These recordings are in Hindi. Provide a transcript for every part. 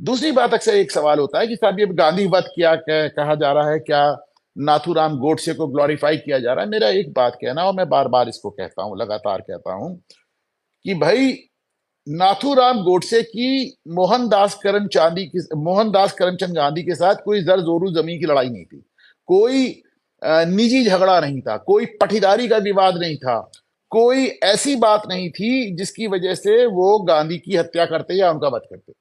दूसरी बात, अक्सर एक सवाल होता है कि साहब ये गांधी वध क्या कहा जा रहा है, क्या नाथूराम गोडसे को ग्लोरीफाई किया जा रहा है। मेरा एक बात कहना, और मैं बार बार इसको कहता हूं, लगातार कहता हूं, कि भाई नाथूराम गोडसे की मोहनदास करमचंद गांधी के साथ कोई जर जोरू जमी की लड़ाई नहीं थी, कोई निजी झगड़ा नहीं था, कोई पटीदारी का विवाद नहीं था, कोई ऐसी बात नहीं थी जिसकी वजह से वो गांधी की हत्या करते या उनका वध करते।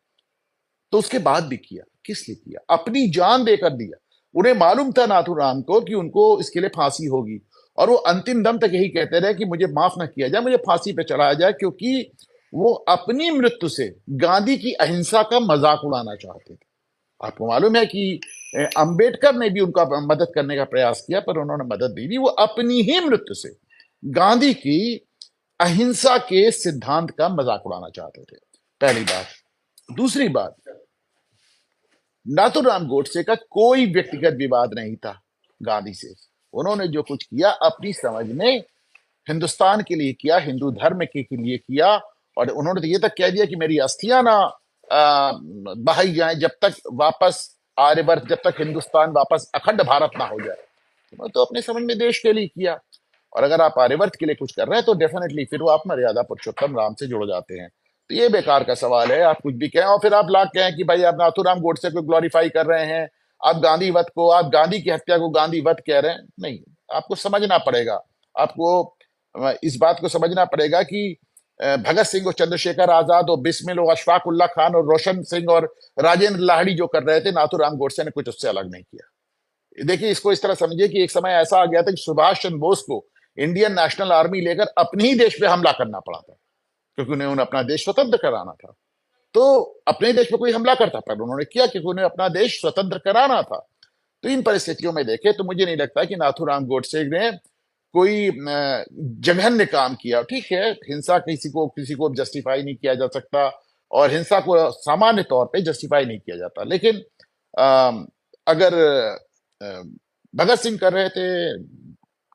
तो उसके बाद भी किया, किस लिए किया? अपनी जान देकर दिया। उन्हें मालूम था नाथूराम को कि उनको इसके लिए फांसी होगी, और वो अंतिम दम तक यही कहते रहे कि मुझे माफ ना किया जाए, मुझे फांसी पे चढ़ाया जाए, क्योंकि वो अपनी मृत्यु से गांधी की अहिंसा का मजाक उड़ाना चाहते थे। आपको मालूम है कि अंबेडकर ने भी उनका मदद करने का प्रयास किया, पर उन्होंने मदद नहीं दी। वो अपनी ही मृत्यु से गांधी की अहिंसा के सिद्धांत का मजाक उड़ाना चाहते थे, पहली बात। दूसरी बात, नाथूराम गोडसे का कोई व्यक्तिगत विवाद नहीं था गांधी से। उन्होंने जो कुछ किया अपनी समझ में हिंदुस्तान के लिए किया, हिंदू धर्म के लिए किया। और उन्होंने तो ये तक कह दिया कि मेरी अस्थियां ना बहाई जाएं जब तक वापस आर्यवर्त, जब तक हिंदुस्तान वापस अखंड भारत ना हो जाए। उन्होंने तो अपने समझ में देश के लिए किया। और अगर आप आर्यवर्त के लिए कुछ कर रहे हैं तो डेफिनेटली फिर वो आप मर्यादा पुरुषोत्तम राम से जुड़ जाते हैं। तो ये बेकार का सवाल है, आप कुछ भी कहें और फिर आप लाख कहें कि भाई आप नाथूराम गोडसे को ग्लोरीफाई कर रहे हैं, आप गांधी वध को, आप गांधी की हत्या को गांधी वध कह रहे हैं। नहीं, आपको समझना पड़ेगा, आपको इस बात को समझना पड़ेगा कि भगत सिंह और चंद्रशेखर आजाद और बिस्मिल और अशफाक उल्ला खान और रोशन सिंह और राजेंद्र लाहिड़ी जो कर रहे थे, नाथूराम गोडसे ने कुछ उससे अलग नहीं किया। देखिए, इसको इस तरह समझिए कि एक समय ऐसा आ गया था कि सुभाष चंद्र बोस को इंडियन नेशनल आर्मी लेकर अपने ही देश पे हमला करना पड़ा था, क्योंकि उन्हें अपना देश स्वतंत्र कराना था। तो अपने देश पे कोई हमला करता, पर उन्होंने किया क्योंकि उन्हें अपना देश स्वतंत्र कराना था। तो इन परिस्थितियों में देखें तो मुझे नहीं लगता कि नाथूराम गोडसे ने कोई जघन्य काम किया। ठीक है, हिंसा किसी को जस्टिफाई नहीं किया जा सकता, और हिंसा को सामान्य तौर पे जस्टिफाई नहीं किया जाता। लेकिन अगर भगत सिंह कर रहे थे,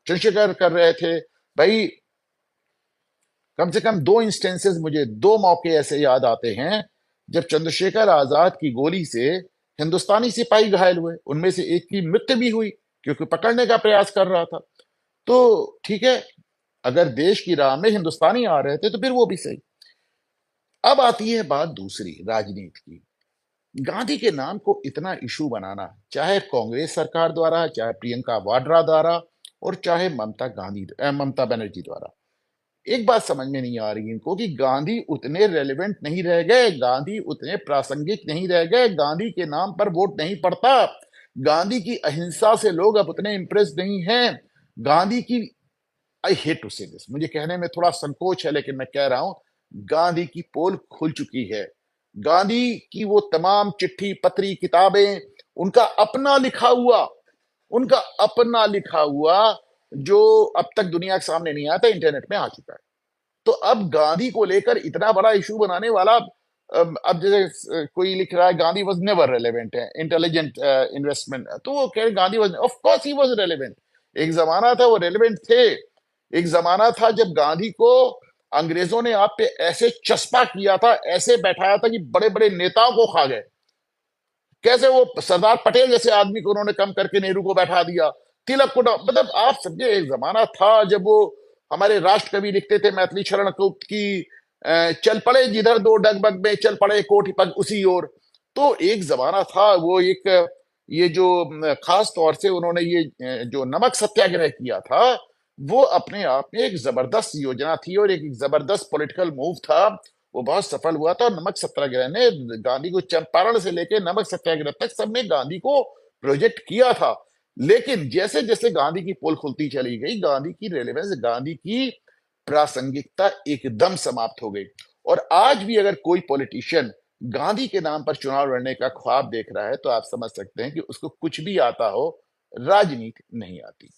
चंद्रशेखर कर रहे थे, भाई कम से कम दो इंस्टेंसेस, मुझे दो मौके ऐसे याद आते हैं जब चंद्रशेखर आजाद की गोली से हिंदुस्तानी सिपाही घायल हुए। उनमें से एक की मृत्यु भी हुई क्योंकि पकड़ने का प्रयास कर रहा था। तो ठीक है, अगर देश की राह में हिंदुस्तानी आ रहे थे तो फिर वो भी सही। अब आती है बात दूसरी, राजनीति की। गांधी के नाम को इतना इशू बनाना, चाहे कांग्रेस सरकार द्वारा, चाहे प्रियंका वाड्रा द्वारा, और चाहे ममता बनर्जी द्वारा, एक बात समझ में नहीं आ रही इनको कि गांधी उतने रेलेवेंट नहीं रह गए, गांधी उतने प्रासंगिक नहीं रह गए, गांधी के नाम पर वोट नहीं पड़ता, गांधी की अहिंसा से लोग अब उतने इंप्रेस नहीं हैं। गांधी की, आई हेट टू से दिस, मुझे कहने में थोड़ा संकोच है लेकिन मैं कह रहा हूं, गांधी की पोल खुल चुकी है। गांधी की वो तमाम चिट्ठी पत्री किताबें, उनका अपना लिखा हुआ, उनका अपना लिखा हुआ जो अब तक दुनिया के सामने नहीं आता, इंटरनेट में आ चुका है। तो अब गांधी को लेकर इतना बड़ा इशू बनाने वाला, अब जैसे कोई लिख रहा है गांधी वॉज नेवर रेलेवेंट है, इंटेलिजेंट इन्वेस्टमेंट, तो वो कह रहे Gandhi was, of course he was relevant. एक जमाना था वो रेलेवेंट थे। एक जमाना था जब गांधी को अंग्रेजों ने आप पे ऐसे चस्पा किया था, ऐसे बैठाया था कि बड़े बड़े नेताओं को खा गए। कैसे वो सरदार पटेल जैसे आदमी को उन्होंने कम करके नेहरू को बैठा दिया, तिलक को मतलब आप समझे, एक जमाना था जब वो हमारे राष्ट्र कवि लिखते थे मैथिली शरण गुप्त की, चल पड़े जिधर दो डगमग में, चल पड़े कोटि पग उसी ओर। तो एक जमाना था वो, एक ये जो खास तौर से उन्होंने ये जो नमक सत्याग्रह किया था, वो अपने आप में एक जबरदस्त योजना थी और एक जबरदस्त पॉलिटिकल मूव था। वो बहुत सफल हुआ था, और नमक सत्याग्रह ने गांधी को चंपारण से लेकर नमक सत्याग्रह तक सबने गांधी को प्रोजेक्ट किया था। लेकिन जैसे जैसे गांधी की पोल खुलती चली गई, गांधी की रेलेवेंस, गांधी की प्रासंगिकता एकदम समाप्त हो गई। और आज भी अगर कोई पॉलिटिशियन गांधी के नाम पर चुनाव लड़ने का ख्वाब देख रहा है तो आप समझ सकते हैं कि उसको कुछ भी आता हो, राजनीति नहीं आती।